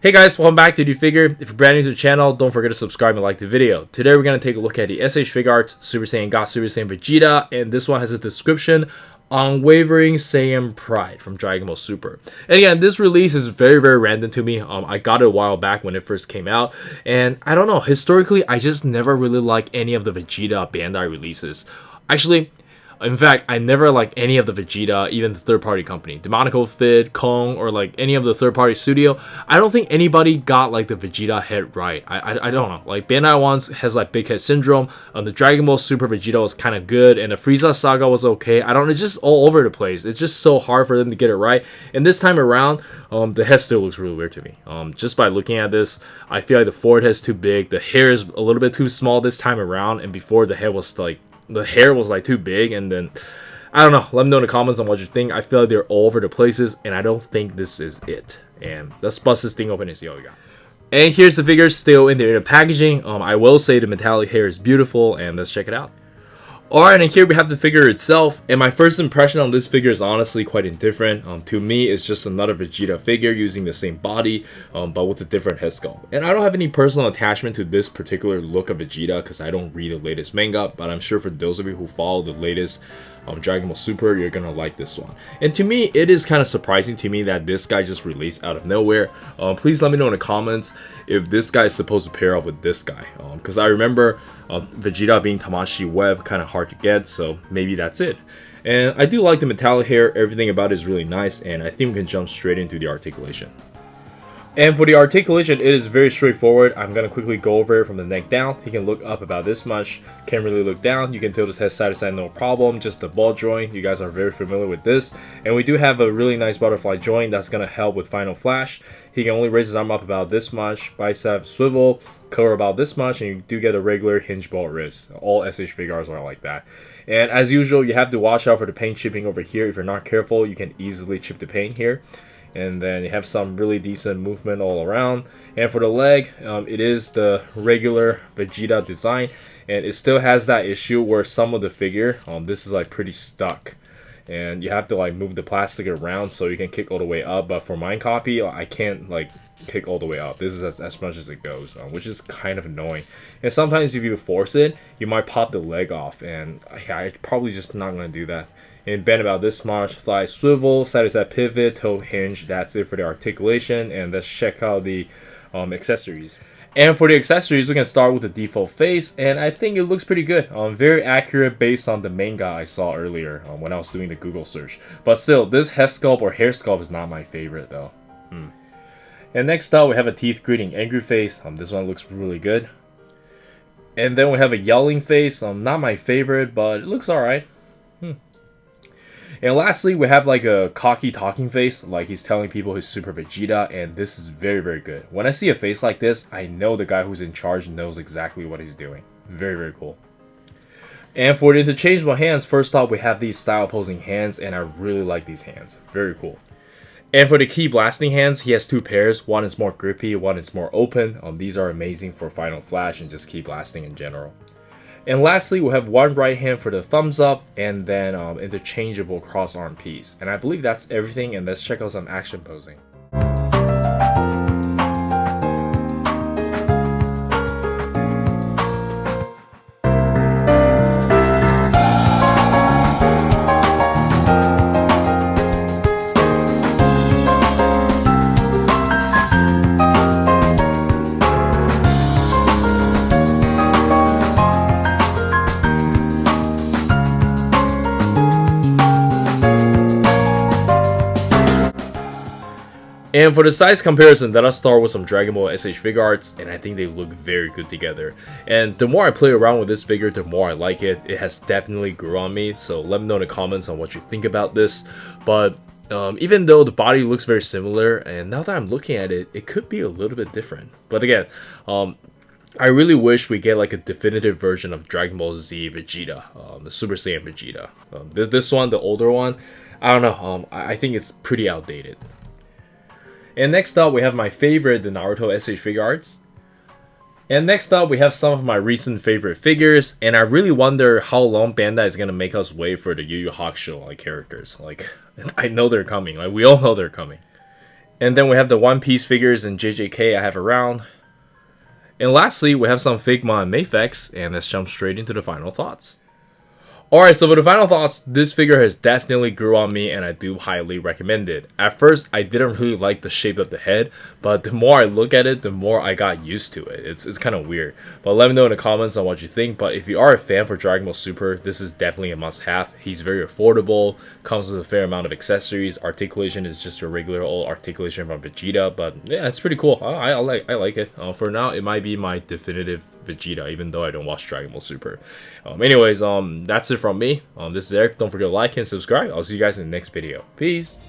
Hey guys, welcome back to New Figure. If you're brand new to the channel, don't forget to subscribe and like the video. Today we're going to take a look at the S.H.Figuarts Super Saiyan God Super Saiyan Vegeta, and this one has a description: Unwavering Saiyan Pride from Dragon Ball Super. And again, this release is very random to me. I got it a while back when it first came out, and I don't know, historically I just never really liked any of the Vegeta Bandai releases. Actually, in fact, I never liked any of the Vegeta, even the third-party company, Demonico, Fid, Kong, or like any of the third-party studio. I don't think anybody got like the Vegeta head right. I don't know. Like Bandai once has like big head syndrome. The Dragon Ball Super Vegeta was kind of good, and the Frieza saga was okay. I don't know. It's just all over the place. It's just so hard for them to get it right. And this time around, the head still looks really weird to me. Just by looking at this, I feel like the forehead's too big. The hair is a little bit too small this time around, and before the head was like. The hair was like too big, and then I don't know. Let me know in the comments on what you think. I feel like they're all over the places, and I don't think this is it. And let's bust this thing open and see what we got. And here's the figure still in the inner packaging. I will say the metallic hair is beautiful, and let's check it out. Alright, and here we have the figure itself, and my first impression on this figure is honestly quite indifferent. To me, it's just another Vegeta figure using the same body, but with a different head sculpt. And I don't have any personal attachment to this particular look of Vegeta because I don't read the latest manga, but I'm sure for those of you who follow the latest Dragon Ball Super, you're gonna like this one. And to me, it is kind of surprising to me that this guy just released out of nowhere. Please let me know in the comments if this guy is supposed to pair off with this guy, because I remember Vegeta being Tamashii Web kind of hard to get, so maybe that's it. And I do like the metallic hair. Everything about it is really nice, and I think we can jump straight into the articulation. And for the articulation, it is very straightforward. I'm going to quickly go over it from the neck down. He can look up about this much. Can't really look down. You can tilt his head side to side, no problem. Just the ball joint. You guys are very familiar with this. And we do have a really nice butterfly joint that's going to help with final flash. He can only raise his arm up about this much. Bicep swivel, cover about this much, and you do get a regular hinge ball wrist. All S.H.Figuarts are like that. And as usual, you have to watch out for the paint chipping over here. If you're not careful, you can easily chip the paint here. And then you have some really decent movement all around. And for the leg, it is the regular Vegeta design, and it still has that issue where some of the figure, this is like pretty stuck, and you have to like move the plastic around so you can kick all the way up. But for my copy, I can't like kick all the way up. This is as much as it goes, which is kind of annoying. And sometimes if you force it, you might pop the leg off, and I probably just not gonna do that. And bend about this much, thigh swivel, side to side pivot, toe hinge. That's it for the articulation. And let's check out the accessories. And for the accessories, we can start with the default face, and I think it looks pretty good. Very accurate based on the manga I saw earlier when I was doing the Google search. But still, this head sculpt or hair sculpt is not my favorite though. And next up, we have a teeth gritting angry face. This one looks really good. And then we have a yelling face. Not my favorite, but it looks alright. And lastly, we have like a cocky talking face, like he's telling people he's Super Vegeta, and this is very good. When I see a face like this, I know the guy who's in charge knows exactly what he's doing. Very cool. And for the interchangeable hands, first off, we have these style posing hands, and I really like these hands. Very cool. And for the key blasting hands, he has two pairs. One is more grippy, one is more open. These are amazing for final flash and just key blasting in general. And lastly, we'll have one right hand for the thumbs up, and then interchangeable cross arm piece. And I believe that's everything, and let's check out some action posing. And for the size comparison, let us start with some Dragon Ball S.H.Figuarts, and I think they look very good together. And the more I play around with this figure, the more I like it. It has definitely grew on me, so let me know in the comments on what you think about this. But even though the body looks very similar, and now that I'm looking at it, it could be a little bit different. But again, I really wish we get like a definitive version of Dragon Ball Z Vegeta, the Super Saiyan Vegeta. This one, the older one, I don't know, I think it's pretty outdated. And next up, we have my favorite, the Naruto S.H.Figuarts. And next up, we have some of my recent favorite figures, and I really wonder how long Bandai is going to make us wait for the Yu Yu Hakusho characters. I know they're coming, we all know they're coming. And then we have the One Piece figures and JJK I have around. And lastly, we have some Figma and Mafex, and let's jump straight into the final thoughts. Alright, so for the final thoughts, this figure has definitely grew on me and I do highly recommend it. At first, I didn't really like the shape of the head, but the more I look at it, the more I got used to it. It's kind of weird. But let me know in the comments on what you think. But if you are a fan for Dragon Ball Super, this is definitely a must-have. He's very affordable, comes with a fair amount of accessories. Articulation is just a regular old articulation from Vegeta, but yeah, it's pretty cool. I like it. For now, it might be my definitive Vegeta, even though I don't watch Dragon Ball Super. Anyways, that's it from me. This is Eric. Don't forget to like and subscribe. I'll see you guys in the next video. Peace.